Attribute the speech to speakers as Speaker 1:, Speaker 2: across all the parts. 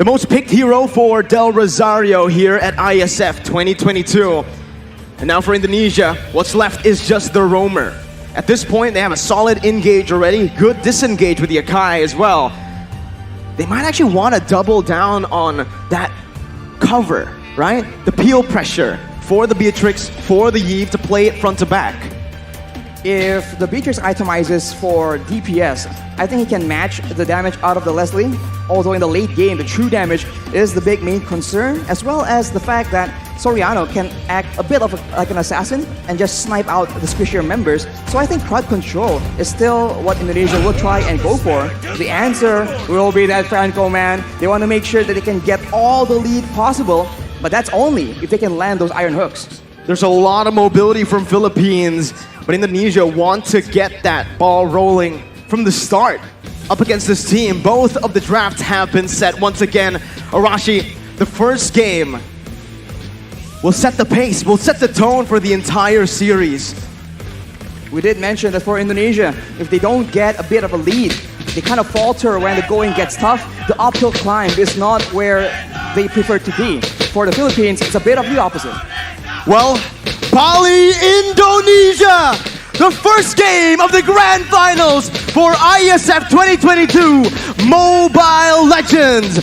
Speaker 1: The most picked hero for Del Rosario here at IESF 2022. And now for Indonesia, what's left is just the roamer. At this point, they have a solid engage already, good disengage with the Akai as well. They might actually want to double down on that cover, right? The peel pressure for the Beatrix, for the Yves to play it front to back.
Speaker 2: If the Beatrix itemizes for DPS, I think he can match the damage out of the Leslie. Although in the late game, the true damage is the big main concern, as well as the fact that Soriano can act a bit of like an assassin and just snipe out the squishier members. So I think crowd control is still what Indonesia will try and go for. The answer will be that Franco, man. They want to make sure that they can get all the lead possible, but that's only if they can land those iron hooks.
Speaker 1: There's a lot of mobility from Philippines, but Indonesia want to get that ball rolling from the start up against this team. Both of the drafts have been set once again. Arashi, the first game will set the pace, will set the tone for the entire series.
Speaker 2: We did mention that for Indonesia, if they don't get a bit of a lead, they kind of falter when the going gets tough. The uphill climb is not where they prefer to be. For the Philippines, it's a bit of the opposite.
Speaker 1: Well, Bali, Indonesia! The first game of the Grand Finals for IESF 2022 Mobile Legends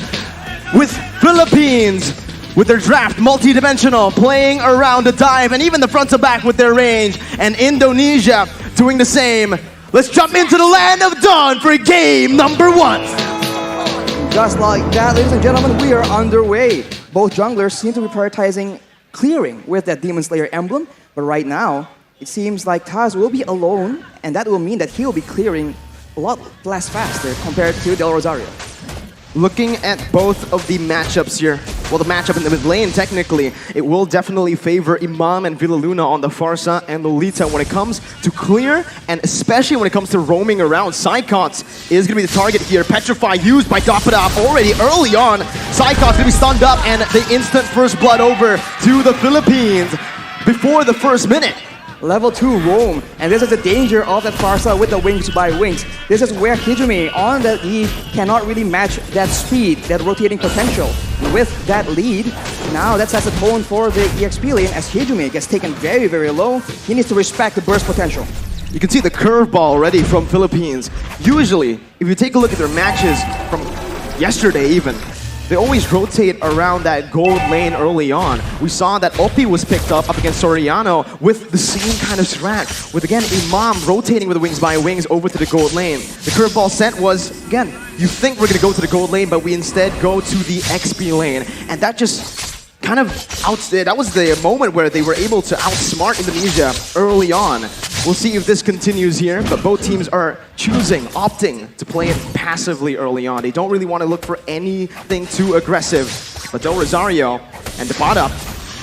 Speaker 1: with Philippines with their draft multi-dimensional, playing around the dive and even the front to back with their range, and Indonesia doing the same. Let's jump into the land of dawn for game number 1.
Speaker 2: Just like that, ladies and gentlemen, we are underway. Both junglers seem to be prioritizing clearing with that Demon Slayer emblem, but right now, it seems like Taz will be alone, and that will mean that he will be clearing a lot less faster compared to Del Rosario.
Speaker 1: Looking at both of the matchups here, well, the matchup in the mid lane, technically, it will definitely favor Imam and Villaluna on the Farsa and Lolita when it comes to clear, and especially when it comes to roaming around. Psychots is going to be the target here. Petrify used by Dapada already early on. Psychots going to be stunned up, and the instant first blood over to the Philippines before the first minute.
Speaker 2: Level 2 roam, and this is the danger of that Farsa with the wings by wings. This is where Hijime on that Eve cannot really match that speed, that rotating potential. With that lead, now that sets a tone for the EXP lane as Hijime gets taken very, very low. He needs to respect the burst potential.
Speaker 1: You can see the curveball already from Philippines. Usually, if you take a look at their matches from yesterday even, they always rotate around that gold lane early on. We saw that Oppi was picked up against Soriano with the same kind of strat, with again Imam rotating with the wings by wings over to the gold lane. The curveball sent was, again, you think we're gonna go to the gold lane, but we instead go to the XP lane. And that just kind of that was the moment where they were able to outsmart Indonesia early on. We'll see if this continues here, but both teams are opting to play it passively early on. They don't really want to look for anything too aggressive. But Del Rosario and Dapada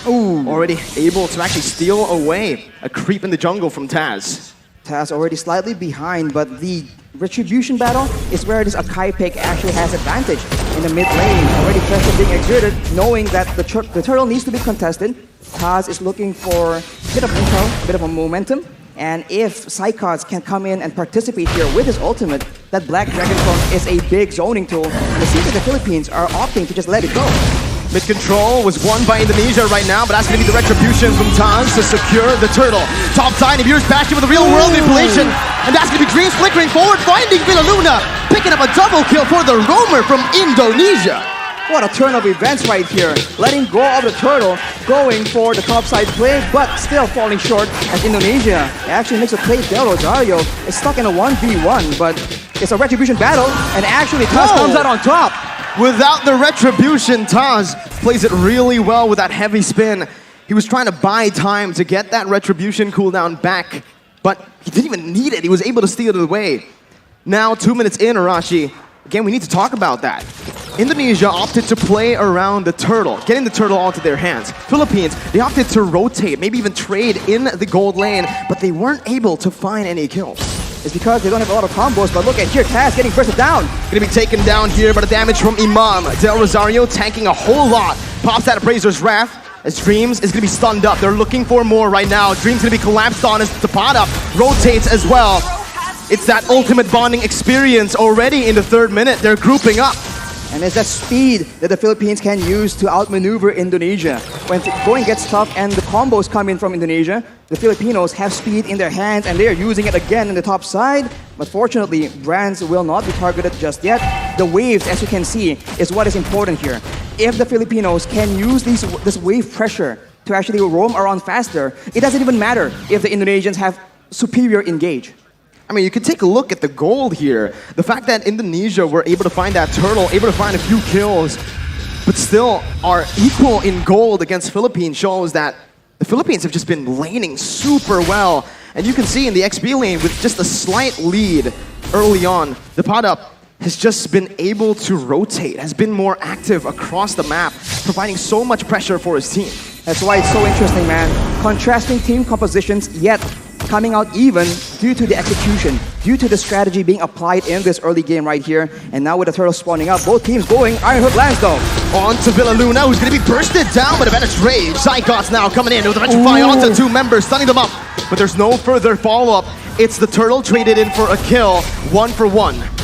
Speaker 1: already able to actually steal away a creep in the jungle from Taz.
Speaker 2: Taz already slightly behind, but the retribution battle is where this Akai pick actually has advantage. In the mid lane, already pressure being exerted, knowing that the turtle needs to be contested. Taz is looking for a bit of intel, a bit of a momentum. And if Psychots can come in and participate here with his ultimate, that Black Dragon Clone is a big zoning tool. And it seems that the Philippines are opting to just let it go.
Speaker 1: Mid-control was won by Indonesia right now, but that's going to be the retribution from Taz to secure the turtle. Top side of Year's Bastion with a real-world manipulation, and that's going to be Dreams flickering forward, finding Villaluna, picking up a double kill for the roamer from Indonesia.
Speaker 2: What a turn of events right here. Letting go of the turtle, going for the topside play, but still falling short as Indonesia actually makes a play. Del Rosario is stuck in a 1v1, but it's a retribution battle, and actually Taz comes out on top.
Speaker 1: Without the retribution, Taz plays it really well with that heavy spin. He was trying to buy time to get that retribution cooldown back, but he didn't even need it. He was able to steal it away. Now, 2 minutes in, Arashi, again, we need to talk about that. Indonesia opted to play around the turtle, getting the turtle onto their hands. Philippines, they opted to rotate, maybe even trade in the gold lane, but they weren't able to find any kills.
Speaker 2: It's because they don't have a lot of combos, but look at here, Taz getting bursted down.
Speaker 1: Gonna be taken down here by the damage from Imam. Del Rosario tanking a whole lot. Pops that Appraiser's Wrath as Dreams is gonna be stunned up. They're looking for more right now. Dreams gonna be collapsed on as Dapada rotates as well. It's that ultimate bonding experience already in the 3rd minute. They're grouping up.
Speaker 2: And it's that speed that the Philippines can use to outmaneuver Indonesia. When going gets tough and the combos come in from Indonesia, the Filipinos have speed in their hands and they are using it again in the top side. But fortunately, Brands will not be targeted just yet. The waves, as you can see, is what is important here. If the Filipinos can use this wave pressure to actually roam around faster, it doesn't even matter if the Indonesians have superior engage.
Speaker 1: I mean, you can take a look at the gold here. The fact that Indonesia were able to find that turtle, able to find a few kills, but still are equal in gold against Philippines shows that the Philippines have just been laning super well. And you can see in the XP lane with just a slight lead early on, the Padap has just been able to rotate, has been more active across the map, providing so much pressure for his team.
Speaker 2: That's why it's so interesting, man. Contrasting team compositions, yet coming out even due to the execution, due to the strategy being applied in this early game right here. And now with the turtle spawning up, both teams going. Iron Hook lands though.
Speaker 1: On to Villa Luna, who's going to be bursted down by the Venice Rage. Psychots now coming in with a Electrify onto two members, stunning them up. But there's no further follow-up. It's the turtle traded in for a kill, 1-for-1.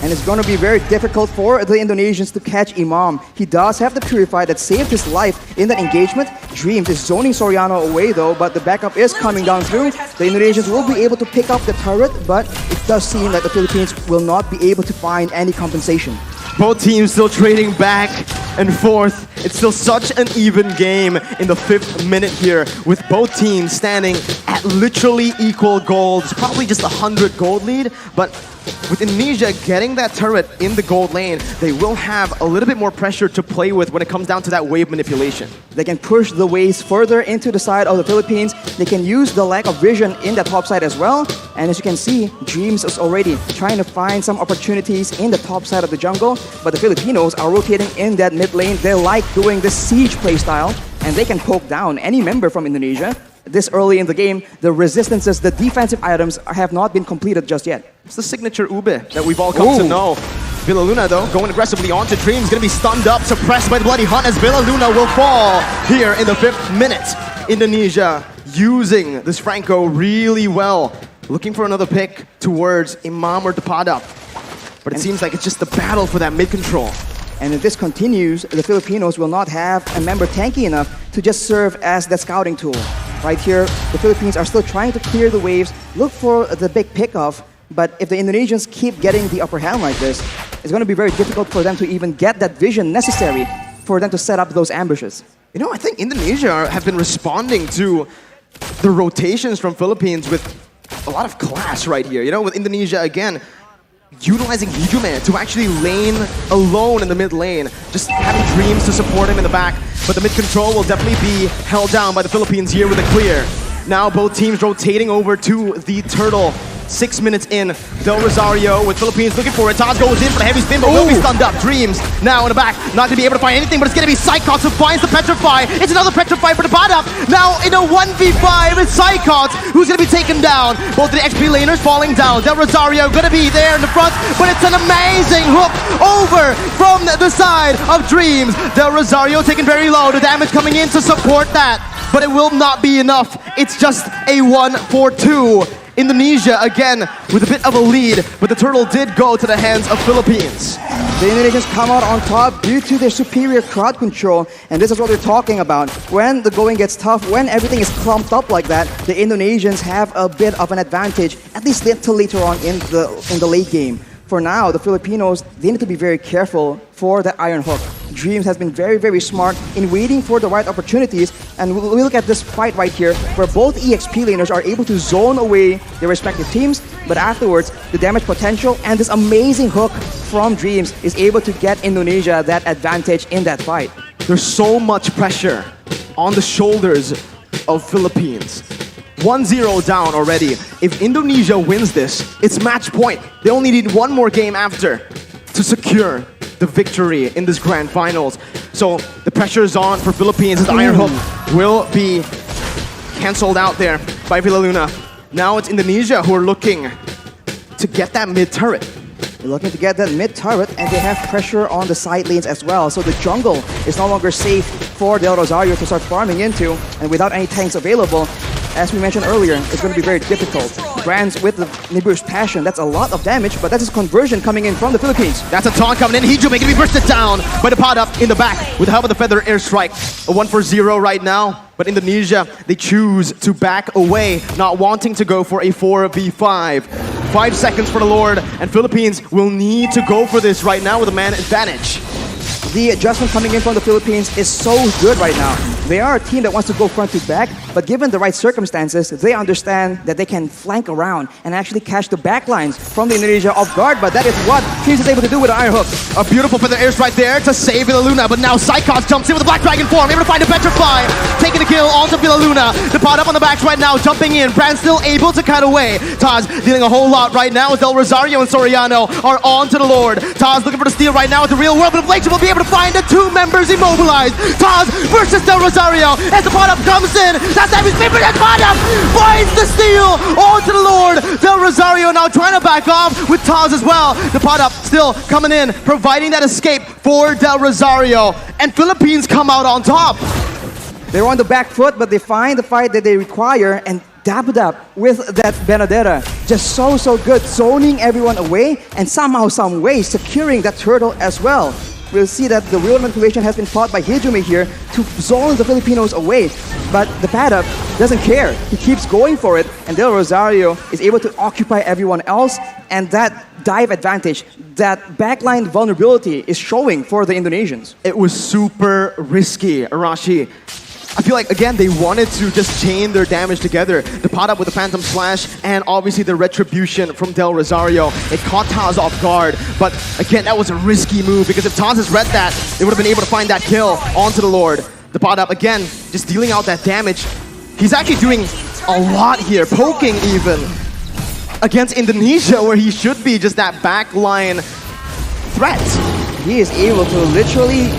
Speaker 2: And it's going to be very difficult for the Indonesians to catch Imam. He does have the Purify that saved his life in that engagement. Dreams is zoning Soriano away though, but the backup is coming down through. The Indonesians will be able to pick up the turret, but it does seem that the Philippines will not be able to find any compensation.
Speaker 1: Both teams still trading back and forth. It's still such an even game in the 5th minute here, with both teams standing at literally equal gold. It's probably just 100 gold lead, but with Indonesia getting that turret in the gold lane, they will have a little bit more pressure to play with when it comes down to that wave manipulation.
Speaker 2: They can push the waves further into the side of the Philippines. They can use the lack of vision in that top side as well. And as you can see, Dreams is already trying to find some opportunities in the top side of the jungle. But the Filipinos are rotating in that mid lane. They like doing this siege playstyle, and they can poke down any member from Indonesia. This early in the game, the resistances, the defensive items have not been completed just yet.
Speaker 1: It's the signature Ube that we've all come to know. Villa Luna, though, going aggressively onto Dreams, going to be stunned up, suppressed by the Bloody Hunt as Villa Luna will fall here in the 5th minute. Indonesia using this Franco really well, looking for another pick towards Imam or Padap. But it seems like it's just the battle for that mid-control.
Speaker 2: And if this continues, the Filipinos will not have a member tanky enough to just serve as that scouting tool. Right here, the Philippines are still trying to clear the waves, look for the big pickoff, but if the Indonesians keep getting the upper hand like this, it's going to be very difficult for them to even get that vision necessary for them to set up those ambushes.
Speaker 1: You know, I think Indonesia have been responding to the rotations from Philippines with a lot of class right here. You know, with Indonesia, again, utilizing Hijume to actually lane alone in the mid lane, just having Dreams to support him in the back. But the mid control will definitely be held down by the Philippines here with a clear. Now both teams rotating over to the turtle. 6 minutes in, Del Rosario with Philippines looking for it. Taz goes in for the heavy spin, but will be stunned up. Dreams now in the back, not going to be able to find anything, but it's going to be Psychots who finds the Petrify. It's another Petrify for the Padap. Now in a 1v5, it's Psychots who's going to be taken down. Both of the XP laners falling down. Del Rosario going to be there in the front, but it's an amazing hook over from the side of Dreams. Del Rosario taken very low, the damage coming in to support that, but it will not be enough. It's just a 1-for-2. Indonesia again with a bit of a lead, but the turtle did go to the hands of Philippines.
Speaker 2: The Indonesians come out on top due to their superior crowd control, and this is what we're talking about. When the going gets tough, when everything is clumped up like that, the Indonesians have a bit of an advantage, at least until later on in the late game. For now, the Filipinos, they need to be very careful for that Iron Hook. Dreams has been very, very smart in waiting for the right opportunities. And we look at this fight right here, where both EXP laners are able to zone away their respective teams, but afterwards, the damage potential and this amazing hook from Dreams is able to get Indonesia that advantage in that fight.
Speaker 1: There's so much pressure on the shoulders of Philippines. 1-0 down already. If Indonesia wins this, it's match point. They only need one more game after to secure the victory in this grand finals. So the pressure is on for Philippines as the Iron Hook will be cancelled out there by Villa Luna. Now it's Indonesia who are looking to get that mid turret.
Speaker 2: They're looking to get that mid turret, and they have pressure on the side lanes as well. So the jungle is no longer safe for Del Rosario to start farming into, and without any tanks available, as we mentioned earlier, it's going to be very difficult. Brands with the Nibiru's passion, that's a lot of damage, but that's his conversion coming in from the Philippines.
Speaker 1: That's a taunt coming in. Hijumi going to be bursted down by the pot up in the back with the help of the feather airstrike. A 1-for-0 right now, but Indonesia, they choose to back away, not wanting to go for a 4v5. 5 seconds for the Lord, and Philippines will need to go for this right now with a man advantage.
Speaker 2: The adjustment coming in from the Philippines is so good right now. They are a team that wants to go front to back, but given the right circumstances, they understand that they can flank around and actually catch the backlines from the Indonesia off guard, but that is what Teams is able to do with the Iron Hook.
Speaker 1: A beautiful feather airstrike there to save Villaluna, but now Psychos jumps in with the Black Dragon form, able to find a Petrify, taking the kill onto Villaluna. The pot up on the backs right now, jumping in. Brand still able to cut away. Taz dealing a whole lot right now as Del Rosario and Soriano are on to the Lord. Taz looking for the steal right now at the real world, but Blake will be able to find the 2 members immobilized. Taz versus Del Rosario as the pot up comes in. That's Abby's favorite. That pot up finds the steal onto the Lord. Del Rosario now trying to back off with Taz as well. The pot up still coming in, providing that escape for Del Rosario. And Philippines come out on top.
Speaker 2: They're on the back foot, but they find the fight that they require and dab it up with that Benedetta. Just so good, zoning everyone away and somehow, some way, securing that turtle as well. We'll see that the real manipulation has been fought by Hijumi here to zone the Filipinos away. But the Paddock doesn't care. He keeps going for it, and Del Rosario is able to occupy everyone else, and that dive advantage, that backline vulnerability is showing for the Indonesians.
Speaker 1: It was super risky, Arashi. I feel like, again, they wanted to just chain their damage together. The pot up with the Phantom Slash and obviously the Retribution from Del Rosario. It caught Taz off guard, but again, that was a risky move because if Taz has read that, they would have been able to find that kill onto the Lord. The pot up, again, just dealing out that damage. He's actually doing a lot here, poking even against Indonesia where he should be just that backline threat.
Speaker 2: He is able to literally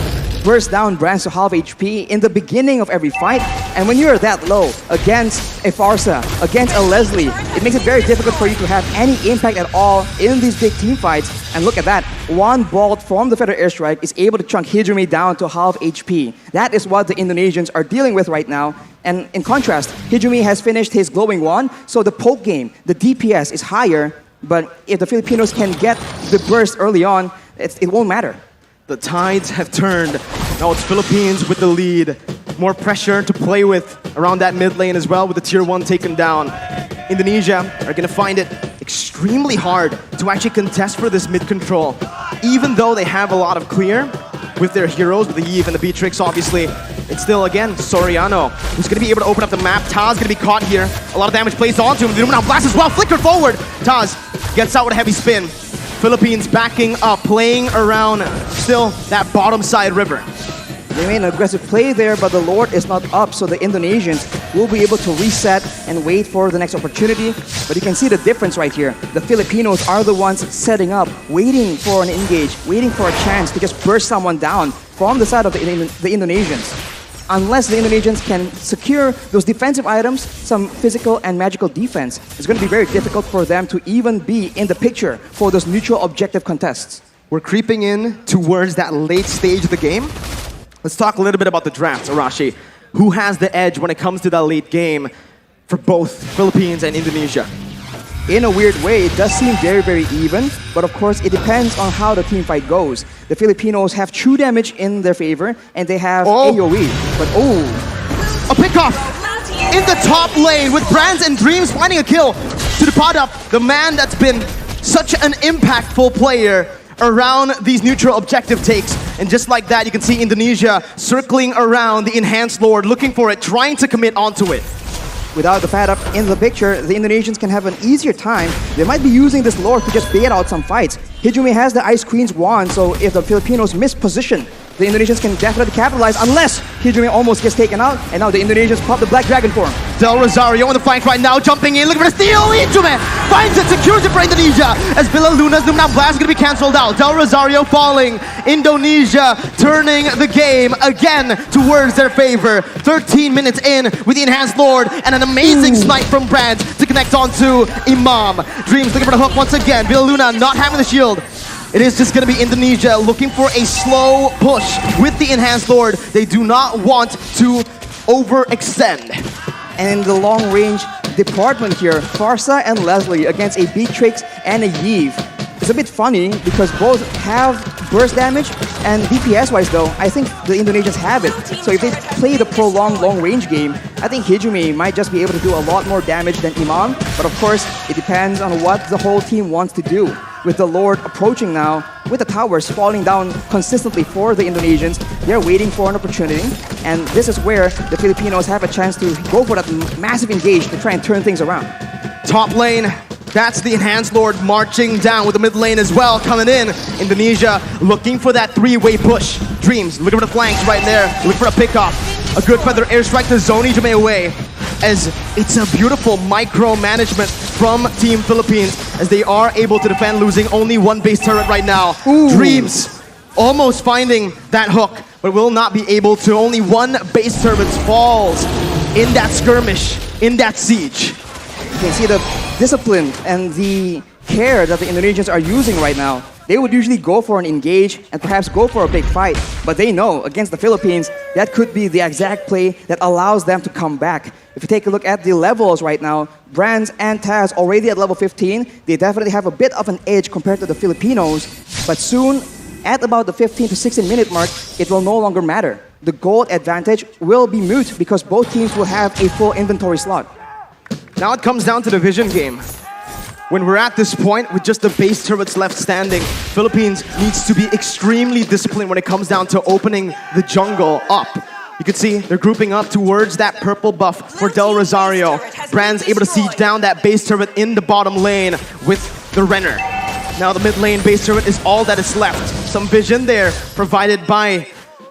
Speaker 2: burst down Brands to half HP in the beginning of every fight. And when you're that low against a Farsa, against a Leslie, it makes it very difficult for you to have any impact at all in these big team fights. And look at that, one bolt from the Feather Airstrike is able to chunk Hijumi down to half HP. That is what the Indonesians are dealing with right now. And in contrast, Hijumi has finished his glowing wand, so the poke game, the DPS is higher, but if the Filipinos can get the burst early on, it won't matter.
Speaker 1: The tides have turned. Now it's Philippines with the lead. More pressure to play with around that mid lane as well with the tier 1 taken down. Indonesia are going to find it extremely hard to actually contest for this mid control. Even though they have a lot of clear with their heroes, with the Eve and the Beatrix obviously, it's still, again, Soriano who's going to be able to open up the map. Taz going to be caught here. A lot of damage placed onto him. The Illuminati blast as well, flickered forward. Taz gets out with a heavy spin. Philippines backing up, playing around still that bottom side river.
Speaker 2: They made an aggressive play there, but the Lord is not up, so the Indonesians will be able to reset and wait for the next opportunity. But you can see the difference right here. The Filipinos are the ones setting up, waiting for an engage, waiting for a chance to just burst someone down from the side of the Indonesians. Unless the Indonesians can secure those defensive items, some physical and magical defense, it's going to be very difficult for them to even be in the picture for those neutral objective contests.
Speaker 1: We're creeping in towards that late stage of the game. Let's talk a little bit about the draft, Arashi. Who has the edge when it comes to that late game for both Philippines and Indonesia?
Speaker 2: In a weird way, it does seem very even, but of course it depends on how the team fight goes. The Filipinos have true damage in their favor, and they have AoE, but
Speaker 1: a pickoff in the top lane with Brands and Dreams finding a kill to the pot up, the man that's been such an impactful player around these neutral objective takes. And just like that, you can see Indonesia circling around the Enhanced Lord, looking for it, trying to commit onto it.
Speaker 2: Without the Paddock in the picture, the Indonesians can have an easier time. They might be using this Lord to just bait out some fights. Hijumi has the Ice Queen's wand, so if the Filipinos miss position, the Indonesians can definitely capitalize unless Hijumi almost gets taken out, and now the Indonesians pop the Black Dragon form.
Speaker 1: Del Rosario on the flank right now, jumping in, looking for the steal. Hijumi finds it, secures it for Indonesia as Villaluna's Lumina Blast is going to be cancelled out. Del Rosario falling. Indonesia turning the game again towards their favor. 13 minutes in with the Enhanced Lord and an amazing snipe from Brands to connect onto Imam. Dreams looking for the hook once again. Villaluna not having the shield. It is just going to be Indonesia looking for a slow push with the Enhanced Lord. They do not want to overextend.
Speaker 2: And in the long-range department here, Farsa and Leslie against a Beatrix and a Yves. It's a bit funny because both have burst damage, and DPS-wise though, I think the Indonesians have it. So if they play the prolonged long-range game, I think Hijumi might just be able to do a lot more damage than Imam. But of course, it depends on what the whole team wants to do. With the Lord approaching now, with the towers falling down consistently for the Indonesians, they're waiting for an opportunity. And this is where the Filipinos have a chance to go for that massive engage to try and turn things around.
Speaker 1: Top lane, that's the Enhanced Lord marching down with the mid lane as well, coming in. Indonesia looking for that three-way push. Dreams looking for the flanks right there, looking for a pickoff. A good feather airstrike to zone Hijime away, as it's a beautiful micromanagement from Team Philippines as they are able to defend, losing only one base turret right now.
Speaker 2: Ooh.
Speaker 1: Dreams almost finding that hook, but will not be able to. Only one base turret falls in that skirmish, in that siege.
Speaker 2: You can see the discipline and the care that the Indonesians are using right now. They would usually go for an engage and perhaps go for a big fight, but they know against the Philippines, that could be the exact play that allows them to come back. If you take a look at the levels right now, Brands and Taz already at level 15, they definitely have a bit of an edge compared to the Filipinos, but soon, at about the 15 to 16 minute mark, it will no longer matter. The gold advantage will be moot because both teams will have a full inventory slot.
Speaker 1: Now it comes down to the vision game. When we're at this point with just the base turrets left standing, Philippines needs to be extremely disciplined when it comes down to opening the jungle up. You can see they're grouping up towards that purple buff for Del Rosario. Brand's able to siege down that base turret in the bottom lane with the Renner. Now the mid lane base turret is all that is left. Some vision there provided by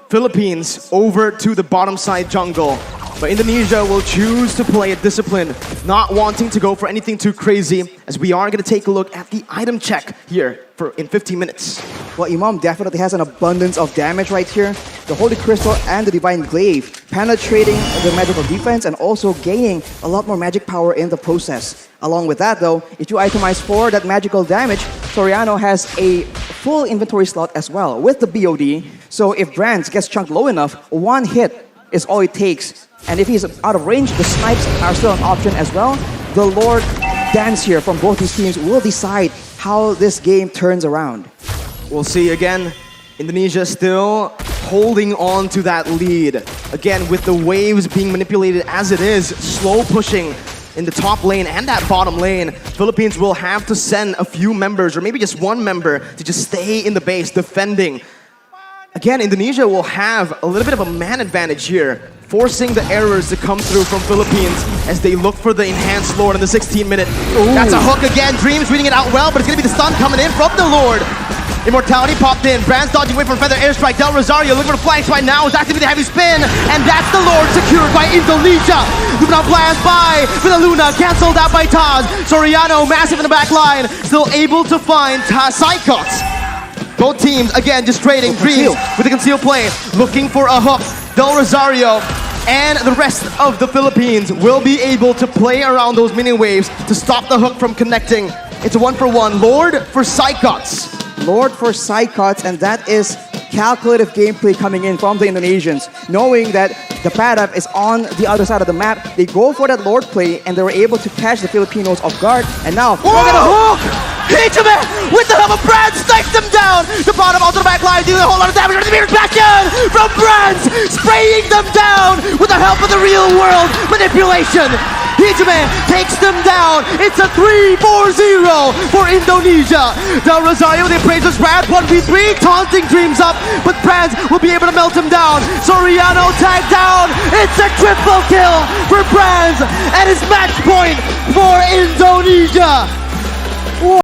Speaker 1: Philippines over to the bottom side jungle. But Indonesia will choose to play it disciplined, not wanting to go for anything too crazy, as we are going to take a look at the item check here in 15 minutes.
Speaker 2: Well, Imam definitely has an abundance of damage right here. The Holy Crystal and the Divine Glaive penetrating the magical defense and also gaining a lot more magic power in the process. Along with that though, if you itemize for that magical damage, Soriano has a full inventory slot as well with the BOD. So if Brands gets chunked low enough, one hit is all it takes. And if he's out of range, the snipes are still an option as well. The Lord dance here from both these teams will decide how this game turns around.
Speaker 1: We'll see again. Indonesia still holding on to that lead. Again, with the waves being manipulated as it is, slow pushing in the top lane and that bottom lane. Philippines will have to send a few members, or maybe just one member, to just stay in the base defending. Again, Indonesia will have a little bit of a man advantage here, forcing the errors to come through from Philippines as they look for the Enhanced Lord in the 16-minute. That's a hook again. Dreams reading it out well, but it's going to be the stun coming in from the Lord. Immortality popped in. Brands dodging away from Feather Airstrike. Del Rosario looking for the flanks right now. Is activating the heavy spin. And that's the Lord secured by Indonesia. Lupin Blast by Luna. Cancelled out by Taz. Soriano massive in the back line. Still able to find Psychots. Both teams, again, just trading Dreams with the concealed play, looking for a hook. Del Rosario and the rest of the Philippines will be able to play around those mini waves to stop the hook from connecting. It's a 1-for-1. Lord for Psychots.
Speaker 2: Lord for Psychots, and that is calculative gameplay coming in from the Indonesians. Knowing that the Padap is on the other side of the map, they go for that Lord play and they were able to catch the Filipinos off guard. And now, look at the hook!
Speaker 1: Hijime with the help of Brands snipes them down! The bottom onto the back line, dealing a whole lot of damage. The mirror's back in from Brands, spraying them down with the help of the real world manipulation. Hijime takes them down. It's a 3-4-0 for Indonesia. Del Rosario with the Appraiser's Brand 1v3, taunting Dreams up, but Brands will be able to melt him down. Soriano tagged down. It's a triple kill for Brands, and it's match point for Indonesia.